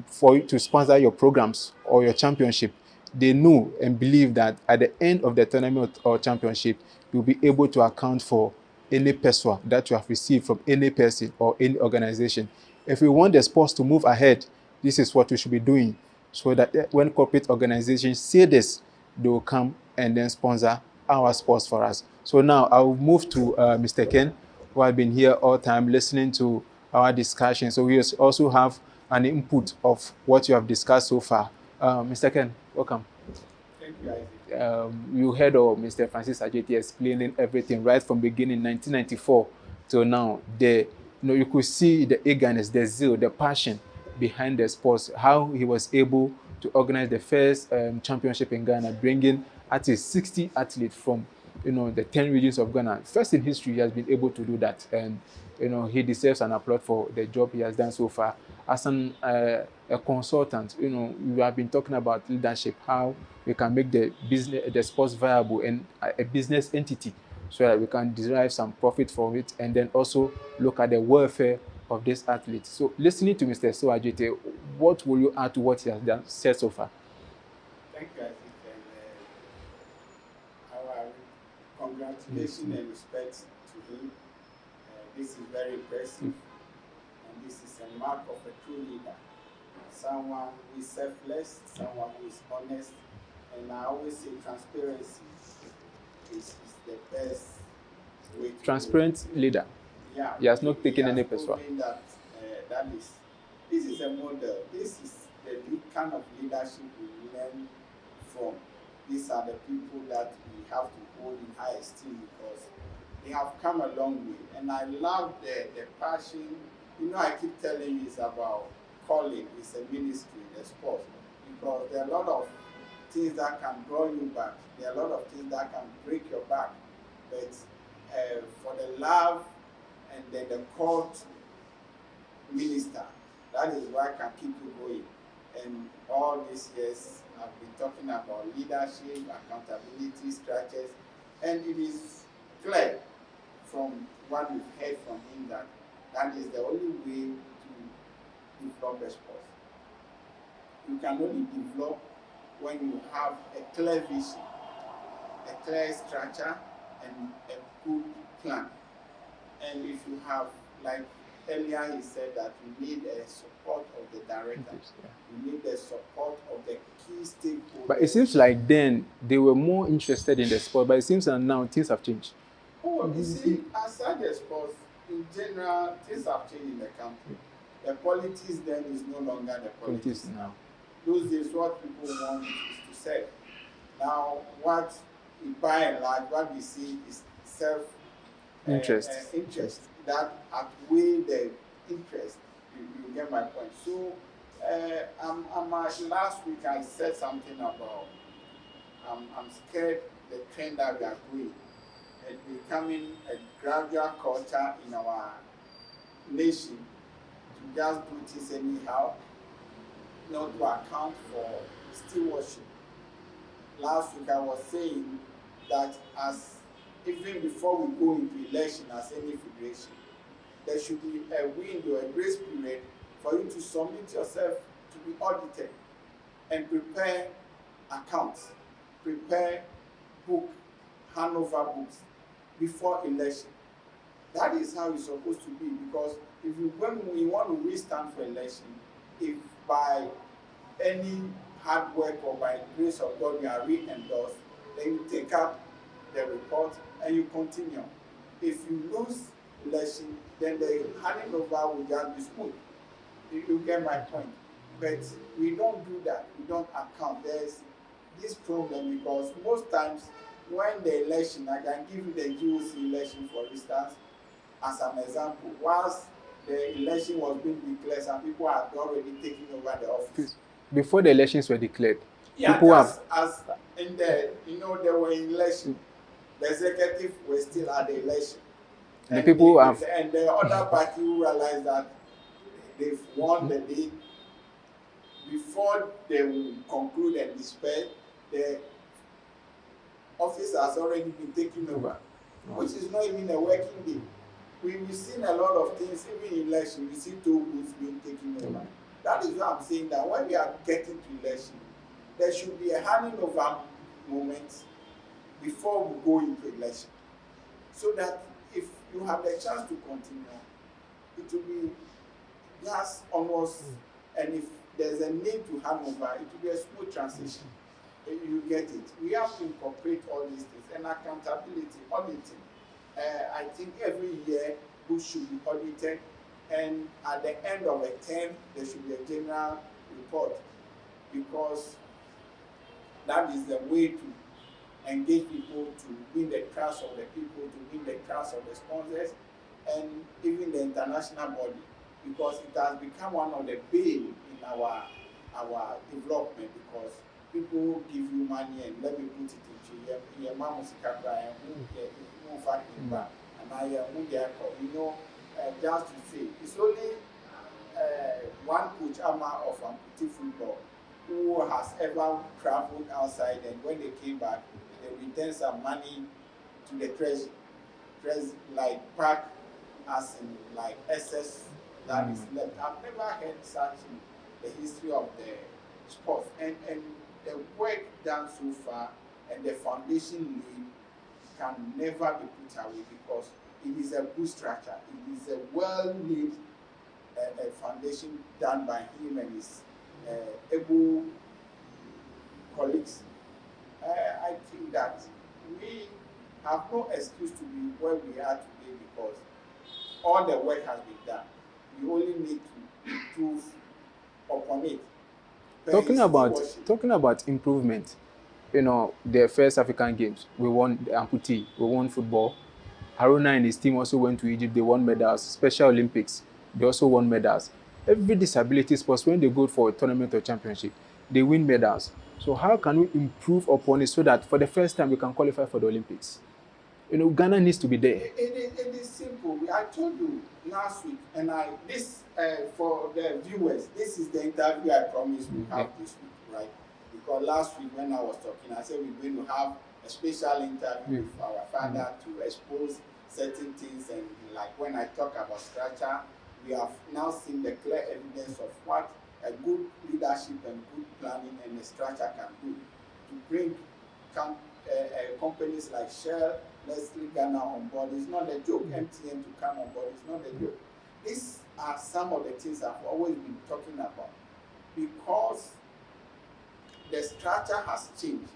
[SPEAKER 1] for you to sponsor your programs or your championship, they know and believe that at the end of the tournament or championship, you'll be able to account for any peso that you have received from any person or any organization. If we want the sports to move ahead, this is what we should be doing, so that when corporate organizations see this, they will come and then sponsor our sports for us. So now I'll move to Mr. Ken, who has been here all time listening to our discussion. So we also have an input of what you have discussed so far. Mr. Ken, welcome.
[SPEAKER 4] Thank you, Isaac.
[SPEAKER 1] You heard of Mr. Francis Ajeti explaining everything right from beginning 1994 till now. You could see the eagerness, the zeal, the passion behind the sports. How he was able to organize the first championship in Ghana, bringing at least 60 athletes from the 10 regions of Ghana. First in history, he has been able to do that, and he deserves an applaud for the job he has done so far. As a consultant, we have been talking about leadership, how we can make the sports viable and a business entity, so that we can derive some profit from it, and then also look at the welfare of these athletes. So, listening to Mr. Soajete, what will you add to what he has done said so far?
[SPEAKER 4] Thank you, Isaac. And our congratulations and respect to him. This is very impressive, and this is a mark of a true leader. Someone who is selfless, someone who is honest, and I always say transparency is the best way to
[SPEAKER 1] transparent leader.
[SPEAKER 4] Yeah,
[SPEAKER 1] he has not taken any person.
[SPEAKER 4] This is a model. This is the kind of leadership we learn from. These are the people that we have to hold in high esteem, because they have come a long way. And I love the passion. I keep telling you it's about calling. It's a ministry, the sport, because there are a lot of things that can draw you back. There are a lot of things that can break your back. But for the love and then the call to minister, that is what can keep you going. And all these years, I've been talking about leadership, accountability, structures, and it is clear from what we've heard from him that that is the only way to develop a sport. You can only develop when you have a clear vision, a clear structure, and a good plan. And if you have, like earlier he said, that you need a support of the director, you need the support of the key stakeholders.
[SPEAKER 1] But it seems like then they were more interested in the sport, but it seems that now things have changed.
[SPEAKER 4] Oh, you see, aside the sports, in general, things have changed in the country. The politics then is no longer the politics
[SPEAKER 1] now.
[SPEAKER 4] Those days, what people want is to sell. Now, what by and large, what we see is interest that outweigh the interest. You get my point. So, last week I said something about I'm scared the trend that we are going and becoming a gradual culture in our nation to just do things anyhow, not to account for stewardship. Last week I was saying that as even before we go into election as any federation, there should be a window, a grace period for you to submit yourself to be audited and prepare accounts, prepare book, handover books before election. That is how it's supposed to be, because when we want to re-stand for election, if by any hard work or by grace of God you are re-endorsed, then you take up the report and you continue. If you lose election, then the handing over will just be smooth. You get my point. But we don't do that. We don't account. There's this problem because most times when the election, I can give you the GOC election for instance, as an example, whilst the election was being declared, some people had already taken over the office.
[SPEAKER 1] Before the elections were declared,
[SPEAKER 4] yeah,
[SPEAKER 1] people
[SPEAKER 4] just as in the, there were election, the executive were still at the election.
[SPEAKER 1] The people
[SPEAKER 4] and the other party who realized that they've won the league, before they will conclude and despair, the office has already been taken over, which is not even a working day. We've seen a lot of things, even in election, we see toll booths being taken over. That is why I'm saying that when we are getting to election, there should be a handing over moment before we go into election. So that if you have the chance to continue, it will be just almost, and if there's a need to hand over, it will be a smooth transition. You get it. We have to incorporate all these things and accountability, auditing. I think every year books should be audited, and at the end of a term there should be a general report, because that is the way to engage people, to win the trust of the people, to win the trust of the sponsors, and even the international body, because it has become one of the bail in our development, because people give you money and let me put it into your mamusika cry and fact and just to say it's only one coach Ama of amputee football who has ever traveled outside, and when they came back they returned some money to the treasury like pack as in like excess that is left. I've never heard such in the history of the sport, and the work done so far and the foundation laid can never be put away, because it is a good structure. It is a well-laid foundation done by him and his able colleagues. I think that we have no excuse to be where we are today, because all the work has been done. We only need to improve upon it.
[SPEAKER 1] Talking about improvement, the first African Games, we won the amputee, we won football. Haruna and his team also went to Egypt, they won medals. Special Olympics, they also won medals. Every disability sports, when they go for a tournament or championship, they win medals. So how can we improve upon it so that for the first time we can qualify for the Olympics? Ghana needs to be there.
[SPEAKER 4] It is simple. I told you last week, and for the viewers, this is the interview I promised we have this week, right? Because last week when I was talking, I said we're going to have a special interview with our father to expose certain things, and like when I talk about structure, we have now seen the clear evidence of what a good leadership and good planning and a structure can do to bring companies like Shell, Nestle, Ghana on board. It's not a joke. MTN to come on board, it's not a joke. These are some of the things I've always been talking about, because the structure has changed.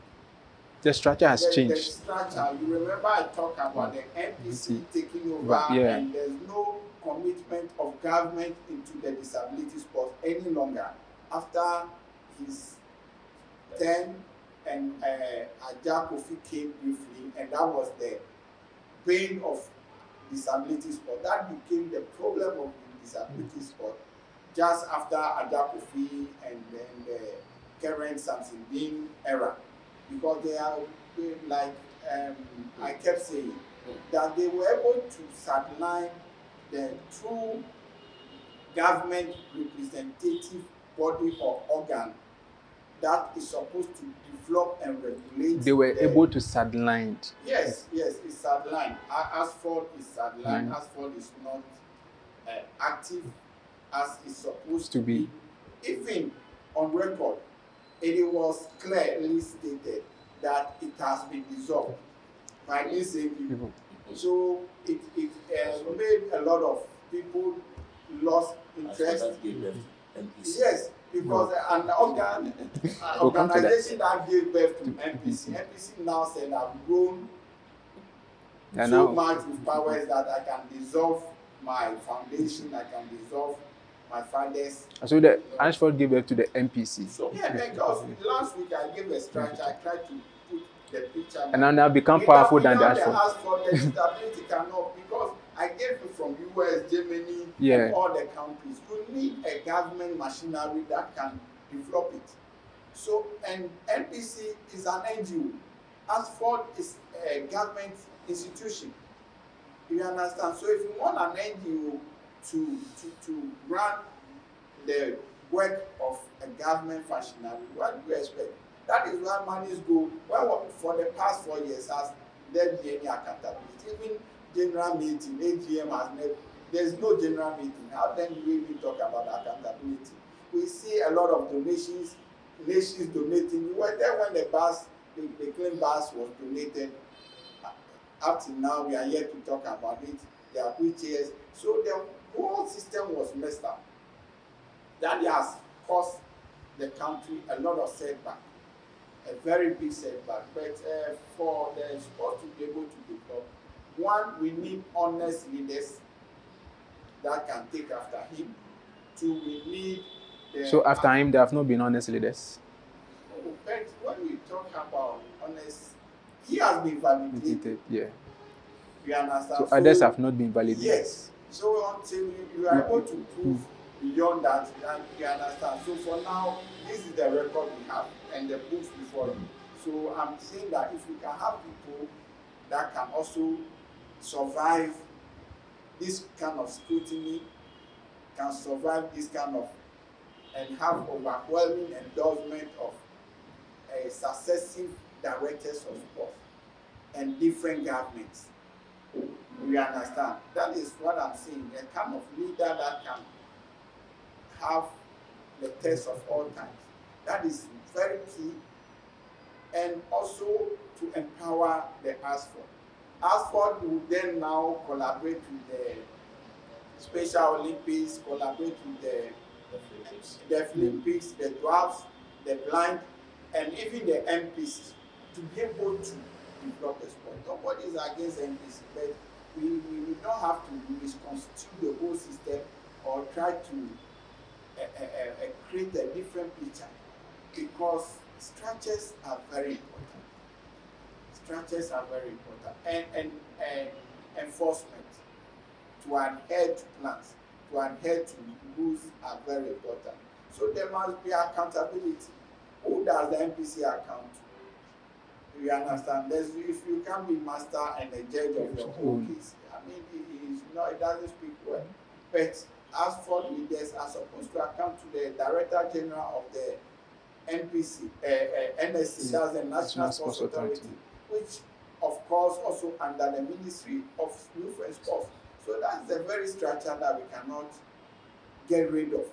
[SPEAKER 1] The structure has changed.
[SPEAKER 4] The structure, you remember I talked about the NPC taking over, and there's no commitment of government into the disability sports any longer. After his term, and Aja Kofi came briefly, and that was the bane of disability sport. That became the problem of the disability sport just after Adakofi and then the current Samson Bean era, because like I kept saying that they were able to sideline the true government representative body or organ that is supposed to develop and regulate.
[SPEAKER 1] They were able to sideline.
[SPEAKER 4] Yes, it's sidelined. Asphalt is sidelined. Asphalt is not active as it's supposed to be. Even on record, it was clearly stated that it has been dissolved by these same people. So it made a lot of people lost interest. Yes, because an organization that gave birth to MPC now said I've grown so much with powers that I can dissolve my foundation, I can dissolve my fathers.
[SPEAKER 1] So the Ashford gave birth to the MPC.
[SPEAKER 4] So yeah, because last week I gave a structure, I tried to put the picture.
[SPEAKER 1] And now they have become powerful than the Ashford.
[SPEAKER 4] The stability cannot, because I gave you from US, Germany, and all the countries. You need a government machinery that can develop it. So, and NPC is an NGO. Asphalt is a government institution. You understand? So if you want an NGO to run the work of a government functionary, what do you expect? That is where monies go. Well, for the past 4 years, has there been any accountability? Even general meeting, AGM has never, there's no general meeting. How then do we even talk about accountability? We see a lot of donations, nations donating. We were there when the clean bus was donated. Up till now, we are yet to talk about it. There are wheelchairs. So the whole system was messed up. That has cost the country a lot of setback, a very big setback. But for the sport to be able to develop, one, we need honest leaders that can take after him. Two, we need
[SPEAKER 1] so after him, there have not been honest leaders.
[SPEAKER 4] Oh, but when we talk about honest, he has been validated.
[SPEAKER 1] Yeah.
[SPEAKER 4] You understand?
[SPEAKER 1] So others have not been validated.
[SPEAKER 4] Yes. So until you are able to prove beyond that, you understand. So for now, this is the record we have and the books before you. So I'm saying that if we can have people that can also survive this kind of scrutiny, can survive this kind of, and have overwhelming endorsement of successive directors of sport and different governments. You understand? That is what I'm saying. A kind of leader that can have the test of all times. That is very key. And also to empower the Asphalt. Asphalt will then now collaborate with the Special Olympics, collaborate with the Deaf Olympics, the dwarfs, the blind, and even the MPs to be able to develop the sport. Nobody is against MPC, but we don't have to misconstitute the whole system or try to create a different picture, because structures are very important. Structures are very important, and enforcement, to adhere to plans, to adhere to rules are very important. So there must be accountability. Who does the MPC account to? You understand? If you can't be master and a judge of your own case, I mean, it doesn't speak well. But as for leaders are supposed to account to the Director General of the NPC, NSC, that's the National Sports Authority, which of course also under the Ministry of Youth and Sports. So that's the very structure that we cannot get rid of.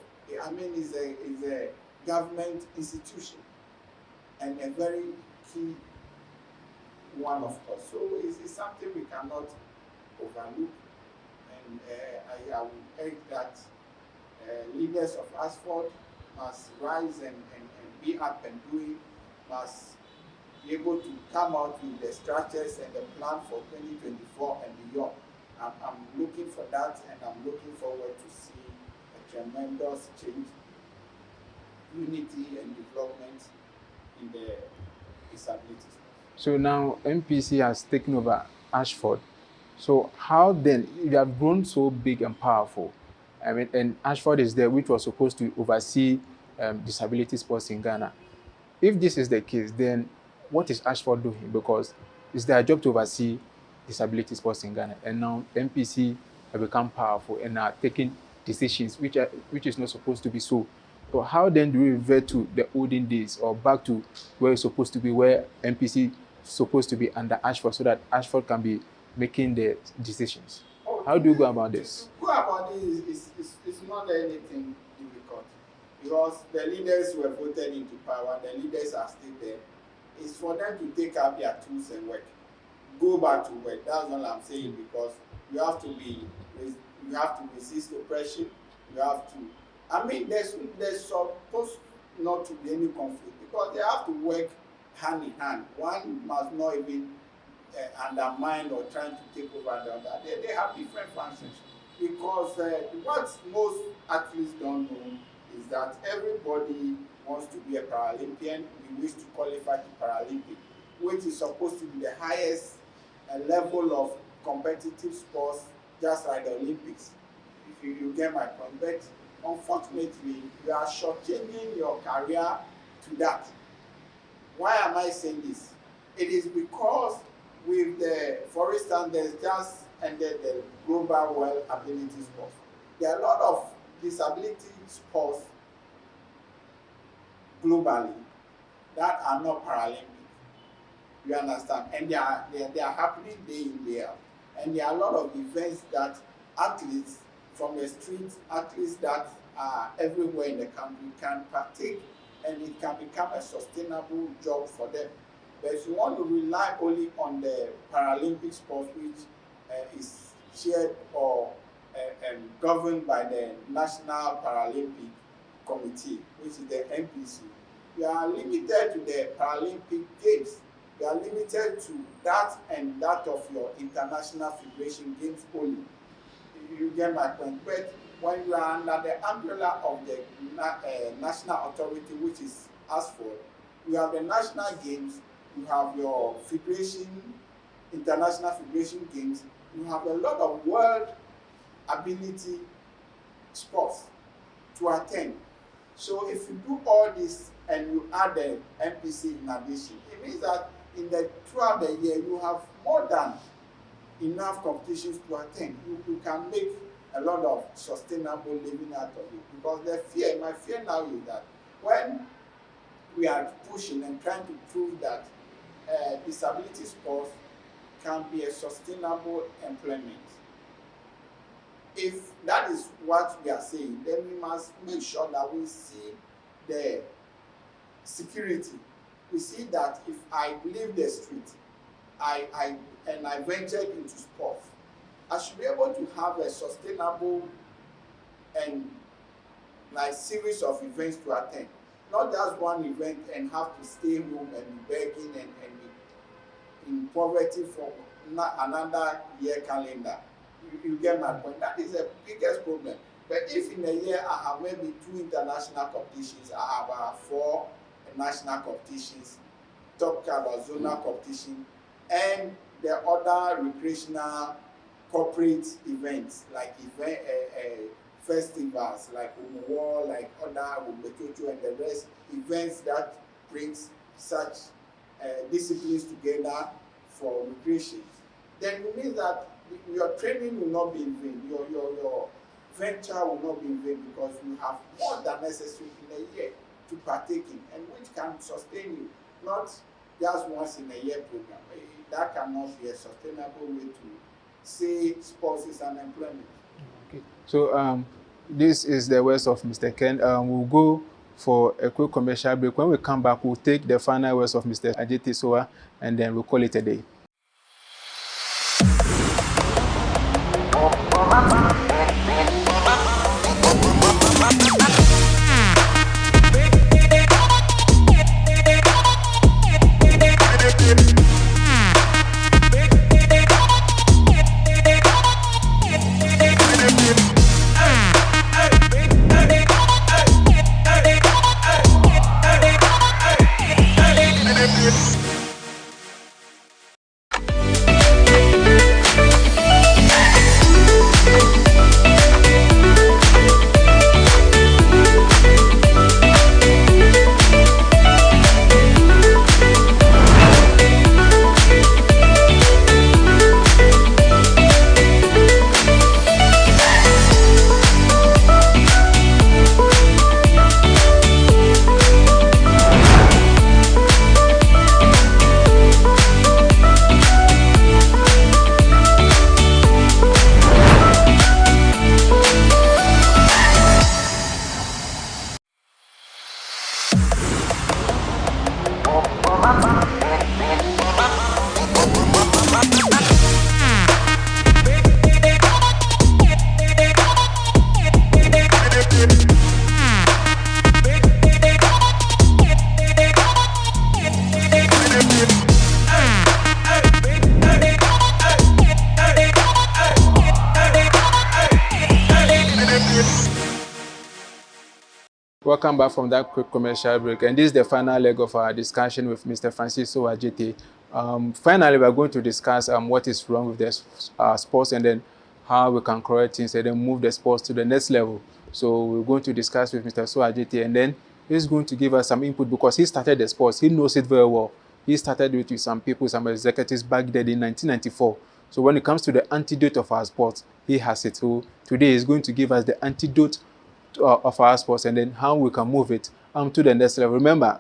[SPEAKER 4] I mean, it's a government institution and a very key one, of course. So it's something we cannot overlook. And I would urge that leaders of Asphalt must rise and be up and doing, must be able to come out with the structures and the plan for 2024 and beyond. I'm looking for that, and I'm looking forward to see a tremendous change, unity and development in the disabilities.
[SPEAKER 1] So now MPC has taken over Ashford. So how then, you have grown so big and powerful, I mean, and Ashford is there, which was supposed to oversee disability sports in Ghana. If this is the case, then what is Ashford doing? Because it's their job to oversee disability sports in Ghana, and now MPC have become powerful and are taking decisions which is not supposed to be so. So how then do we revert to the olden days or back to where it's supposed to be, where MPC is supposed to be under Ashford, so that Ashford can be making the decisions? How do you go about this?
[SPEAKER 4] Go about it is not anything difficult, because the leaders were voted into power, the leaders are still there. It's for them to take up their tools and work. Go back to work. That's all I'm saying, because you have to resist oppression. You have to. I mean, there's supposed not to be any conflict, because they have to work hand in hand. One must not even undermine or trying to take over the other. They have different functions, because what most athletes don't know is that everybody wants to be a Paralympian. We wish to qualify to Paralympic, which is supposed to be the highest level of competitive sports, just like the Olympics. If you get my point. But unfortunately, you are shortchanging your career to that. Why am I saying this? It is because with for instance, there's just ended the Global World Ability Sports. There are a lot of disability sports globally that are not Paralympic. You understand? And they are happening day in, day out. And there are a lot of events that athletes from the street, athletes that are everywhere in the country can partake, and it can become a sustainable job for them. But if you want to rely only on the Paralympic sports, which is chaired or governed by the National Paralympic Committee, which is the NPC, you are limited to the Paralympic Games. You are limited to that and that of your International Federation Games only. You get my point. But when you are under the umbrella of the national authority, which is ASFOD, you have the National Games, you have your Federation, International Federation Games, you have a lot of world ability sports to attend. So if you do all this and you add the MPC in addition, it means that throughout the year you have more than enough competitions to attend. You can make a lot of sustainable living out of it. Because my fear now is that when we are pushing and trying to prove that disability sports can be a sustainable employment, if that is what we are saying, then we must make sure that we see the security. We see that if I leave the street, I ventured into sports, I should be able to have a sustainable and series of events to attend. Not just one event and have to stay home and be begging and be in poverty for another year calendar. You get my point. That is the biggest problem. But if in a year I have maybe 2 international competitions, I have 4 national competitions, top about zonal competition, and the other recreational corporate events like festivals like Umuwo, like other Umetocho and the rest, events that brings such disciplines together for recreation, then it means that your training will not be in vain, your venture will not be in vain, because you have more than necessary in a year to partake in, and which can sustain you, not just once in a year program. That cannot be a sustainable way to say sports is an employment.
[SPEAKER 1] Okay. So this is the words of Mr. Ken. We'll go for a quick commercial break. When we come back, we'll take the final words of Mr. Ajiti Soa, and then we'll call it a day. welcome back from that quick commercial break. And this is the final leg of our discussion with Mr. Francis Owajete. Finally, we're going to discuss what is wrong with the sports and then how we can correct things and then move the sports to the next level. So we're going to discuss with Mr. Owajete, and then he's going to give us some input because he started the sports. He knows it very well. He started with some people, some executives back then in 1994. So when it comes to the antidote of our sports, he has it. So today he's going to give us the antidote of our sports and then how we can move it to the next level. Remember,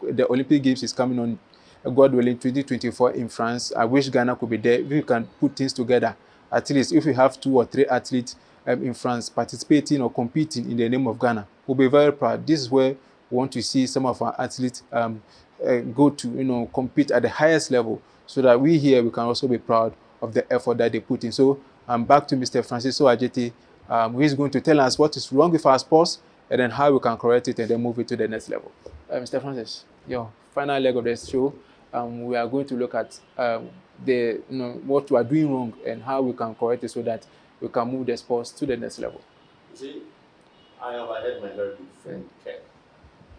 [SPEAKER 1] the Olympic Games is coming on, God willing, 2024 in France. I wish Ghana could be there. If we can put things together, at least if we have 2 or 3 athletes in France participating or competing in the name of Ghana, we'll be very proud. This is where we want to see some of our athletes go to, compete at the highest level, so that we here we can also be proud of the effort that they put in. So I'm back to Mr. Francis Owajete. Who is going to tell us what is wrong with our sports and then how we can correct it and then move it to the next level. Mr. Francis, your final leg of the show, we are going to look at what we are doing wrong and how we can correct it so that we can move the sports to the next level.
[SPEAKER 2] You see, I have heard my very good friend Ken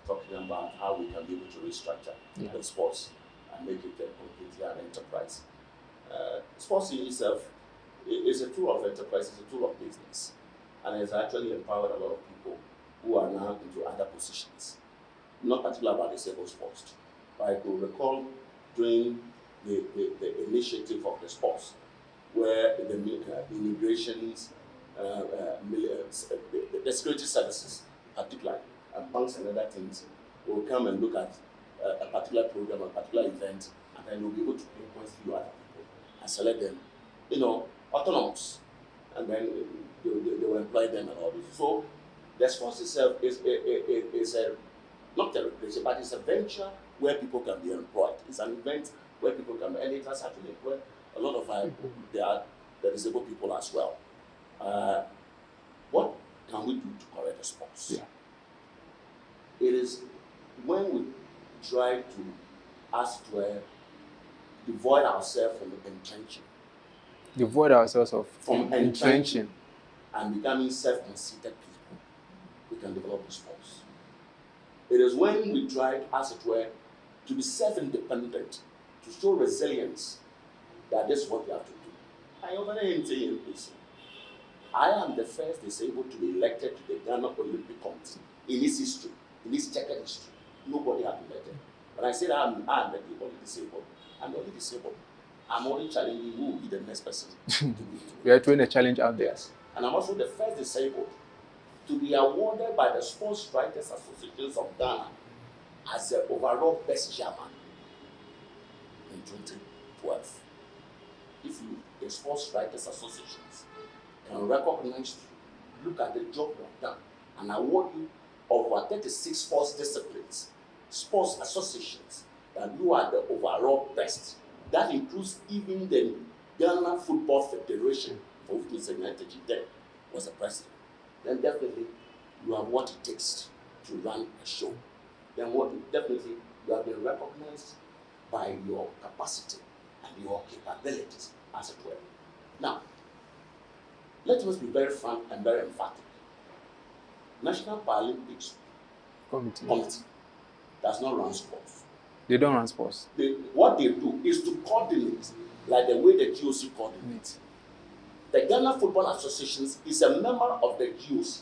[SPEAKER 2] talking about how we can be able to restructure the sports and make it completely an enterprise. Sports in itself is a tool of enterprise, it's a tool of business, and it's actually empowered a lot of people who are now into other positions, not particularly about disabled sports. But I could recall during the initiative of the sports, where the immigrations, the security services, particularly, and banks and other things, will come and look at a particular program, a particular event, and then we'll be able to pinpoint few other people and select them, autonomous, and then they will employ them and all this. So the sports itself is not a recreation, but it's a venture where people can be employed. It's an event where people can, and it has actually employed a lot of the disabled people as well. What can we do to correct the sports?
[SPEAKER 1] Yeah.
[SPEAKER 2] It is when we try to, as it were, devoid ourselves from entrenching.
[SPEAKER 1] Devoid ourselves
[SPEAKER 2] from entrenching and becoming self-conceited people, we can develop the sports. It is when we try, as it were, to be self-independent, to show resilience, that this is what we have to do. I already saying this. I am the first disabled to be elected to the Ghana Olympic Committee in its history, in its checkered history. Nobody has been elected. When I say that I'm the only disabled, I'm only disabled. I'm only challenging who will be the next person.
[SPEAKER 1] We are throwing a challenge out there.
[SPEAKER 2] Yes. And I'm also the first disabled to be awarded by the Sports Writers Associations of Ghana as the overall best chairman in 2012. If the Sports Writers Associations can recognize you, look at the job you have done, and award you over 36 sports disciplines, sports associations, that you are the overall best. That includes even the Ghana Football Federation, for which Mr. Nyanteji then was the president. Then definitely you have what it takes to run a show. Then definitely you have been recognized by your capacity and your capabilities, as it were. Now, let us be very frank and very emphatic. National Paralympics Committee does not run sports.
[SPEAKER 1] They don't run sports.
[SPEAKER 2] What they do is to coordinate, like the way the GOC coordinates. The Ghana Football Association is a member of the GOC.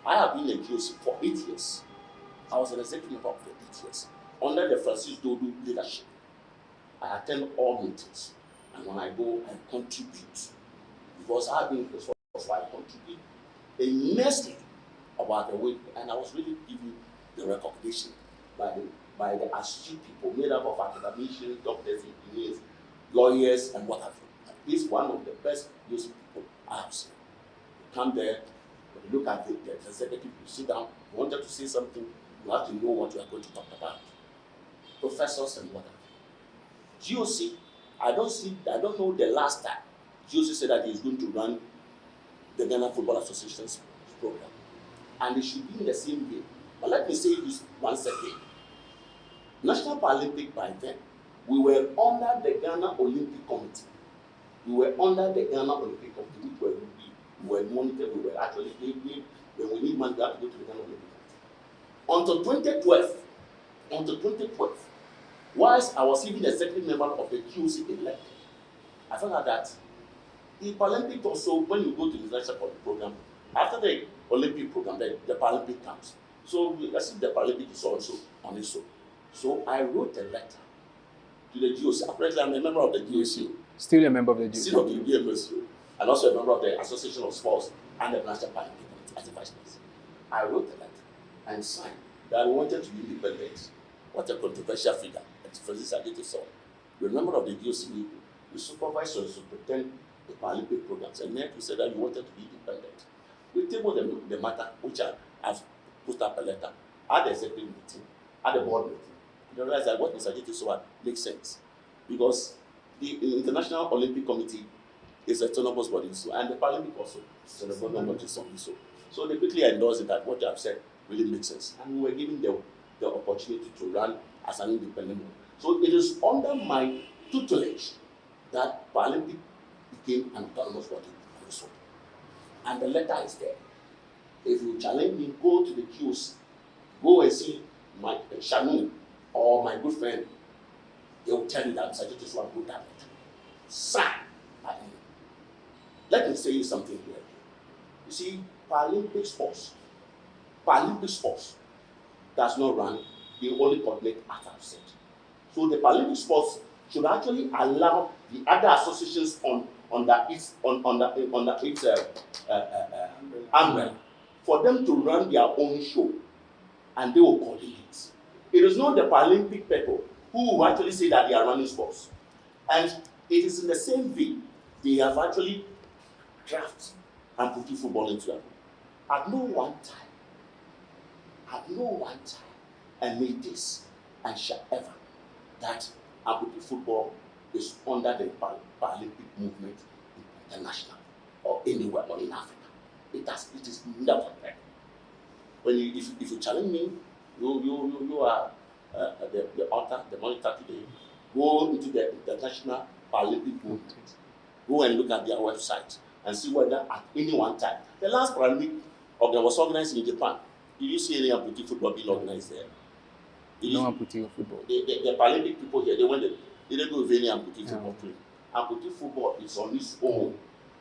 [SPEAKER 2] I have been in the GOC for 8 years. I was an executive member for 8 years. Under the Francis Dodo leadership, I attend all meetings. And when I go, I contribute. Because I have been in the sports, so I contribute immensely about the way, and I was really given the recognition by the astute people made up of academicians, doctors, engineers, lawyers, and what have you. He's one of the best useful people I have seen. You come there, you look at the executive, you sit down, you wanted to say something, you have to know what you are going to talk about. Professors and what have you. GOC, I don't know the last time GOC said that he is going to run the Ghana Football Association's program. And it should be in the same way. But let me say this once again. National Paralympic by then, we were under the Ghana Olympic Committee. We were under the Ghana Olympic Committee, which we were monitored, we were actually, when we need money, we have to go to the Ghana Olympic Committee. until 2012, whilst I was even a second member of the QC elected, I found out that the Paralympic also, when you go to the international program, after the Olympic program, the Paralympic comes. So I see the Paralympic is also on it. So I wrote a letter to the GOC. Apparently, I'm a member of the GOC.
[SPEAKER 1] Still a member of the GOC.
[SPEAKER 2] Still of the GOC. And also a member of the Association of Sports and the National Paralympic Committee as a vice president. I wrote a letter and signed that I wanted to be independent. What a controversial figure. It's Francis Adito. You're a member of the GOC. You supervise or superintend the Paralympic programs, and then you said that you wanted to be independent. We tabled the matter, which I've put up a letter at the executive meeting, at the board meeting. You realize that what Mr. Adito said makes sense, because the International Olympic Committee is a autonomous body, and the Paralympic also is an autonomous body. So they quickly endorsed that what they have said really makes sense, and we were given the opportunity to run as an independent body. So it is under my tutelage that Paralympic became an autonomous body also. And the letter is there. If you challenge me, go to the queues, go and see my Shanu or my good friend. They will tell you that Mr. Adito wrote that letter. Sign by him. Let me say you something here. You see, Paralympic sports does not run, they only coordinate as I've said. So the Paralympic sports should actually allow the other associations under its umbrella for them to run their own show, and they will coordinate. It is not the Paralympic people who will actually say that they are running sports. And it is in the same vein they have actually drafted and put football into them. At no one time, and made this and shall ever that amputee football is under the Paralympic movement international or anywhere or in Africa. It is never there. When if you challenge me, you are the author, the monitor today. Go into the International Paralympic movement. Go and look at their website and see whether at any one time the last Paralympic was organized in Japan. Did you see any amputee football being organized there?
[SPEAKER 1] No amputee football.
[SPEAKER 2] The Paralympic people here, they didn't go with any amputee football play. Amputee football is on its own.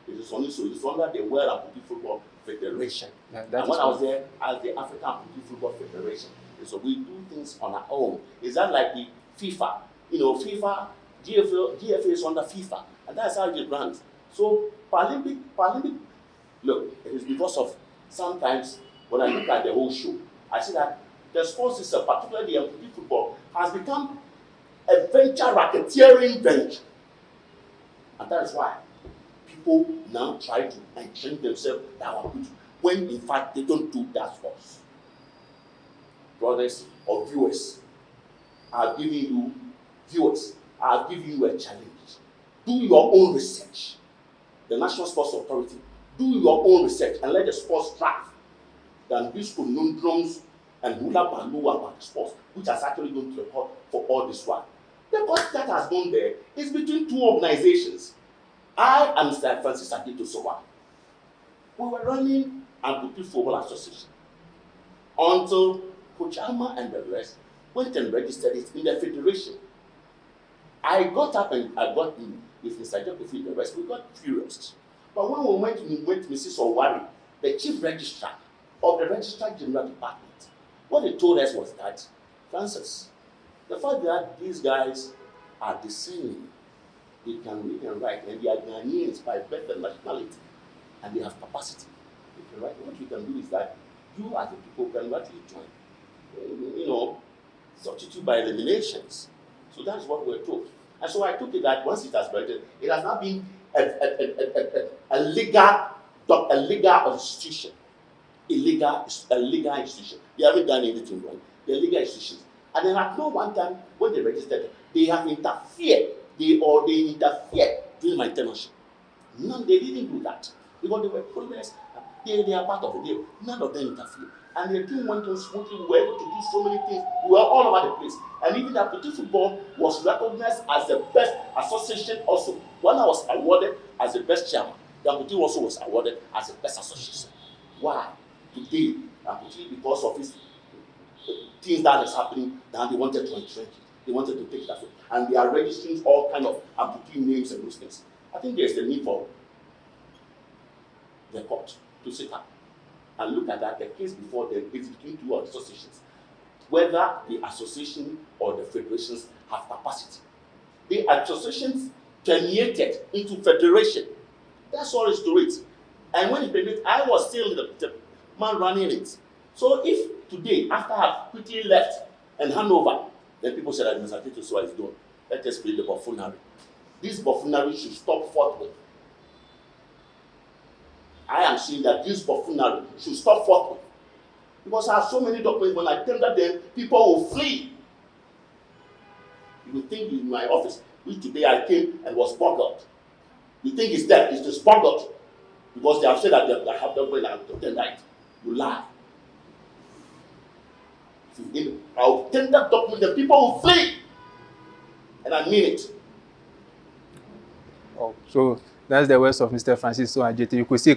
[SPEAKER 2] It is on its own. It's under the World Amputee Football Federation. And when I was there, as the African Amputee Football Federation, so we do things on our own. Is that like the FIFA? FIFA, GFA is under FIFA, and that's how it runs. So Paralympic, look, it is because of sometimes when I look at the whole show, I see that the sports system, particularly the amputee football, has become a venture racketeering venture. And that is why people now try to entrench themselves that amputee, when in fact they don't do that sports. Brothers or viewers, are giving you a challenge. Do your own research. The National Sports Authority, do your own research and let the sports thrive than these conundrums and hula baloo about the sports, which has actually gone to the court for all this while. The court that has gone there is between two organizations. I and Mr. Francis Adito Sowa. We were running Amputee Football Association until Coach Alma and the rest went and registered it in the federation. I got up and I got in with Mr. Jacob and the rest. We got furious. But when we went to Mrs. Owari, the chief registrar of the Registrar General Department, what they told us was that, Francis, the fact that these guys are discerning, they can read and write, and they are Ghanaians by birth and nationality, and they have capacity. They can write. What you can do is that you as the people can actually join, substitute by eliminations. So that's what we're told. And so I took it that once it has granted, it has not been a legal institution. A legal institution. They haven't done anything wrong. They're legal institutions. And then at no one time, when they registered, they have interfered. They interfered during my tenureship. None, they didn't do that. Because they were progress. They are part of the deal. None of them interfered. And the team went on smoothly. We were able to do so many things. We were all over the place. And even the Amputee football was recognized as the best association also. When I was awarded as the best chairman, the Amputee also was awarded as the best association. Why? Today, Amputee, because of its things that is happening, that they wanted to entrench it. They wanted to take that way. And they are registering all kind of amputee names and those things. I think there's the need for the court to sit up and look at that. The case before them is between two associations, whether the association or the federations have capacity. The associations permeated into federation. That's all is to it. And when it permeated, I was still the man running it. So if today, after I have quickly left and hand over, then people said that Mr. Tito Soa is done. Let us play the buffoonery. This buffoonery should stop forthwith. I am saying that this buffoonery should stop forthwith. Because I have so many documents, when I tender them, people will flee. You will think in my office, which today I came and was boggled. You think it's dead, it's just boggled. Because they have said that they have the way to tender it. You lie. I'll tender document, the people will flee. And I mean it.
[SPEAKER 1] Oh, so that's the words of Mr. Francis Ajete. You could see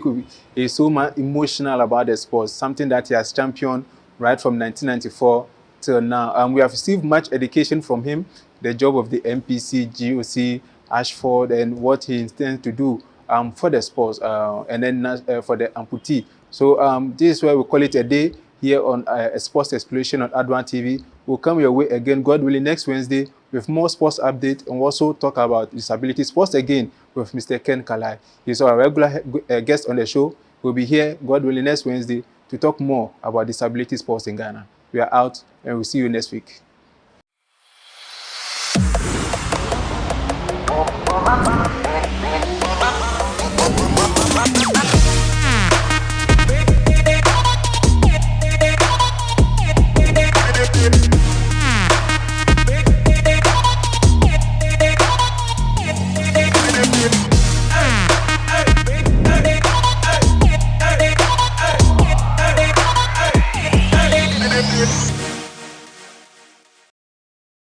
[SPEAKER 1] he's so emotional about the sports, something that he has championed right from 1994 till now. We have received much education from him, the job of the MPC, GOC, Ashford, and what he intends to do for the sports and then for the amputee. So this is why we call it a day here on Sports Xplosion on Adwan TV. We'll come your way again, God willing, next Wednesday with more sports update, and also talk about disability sports again with Mr. Ken Kalai. He's our regular guest on the show. We'll be here, God willing, next Wednesday to talk more about disability sports in Ghana. We are out, and we'll see you next week.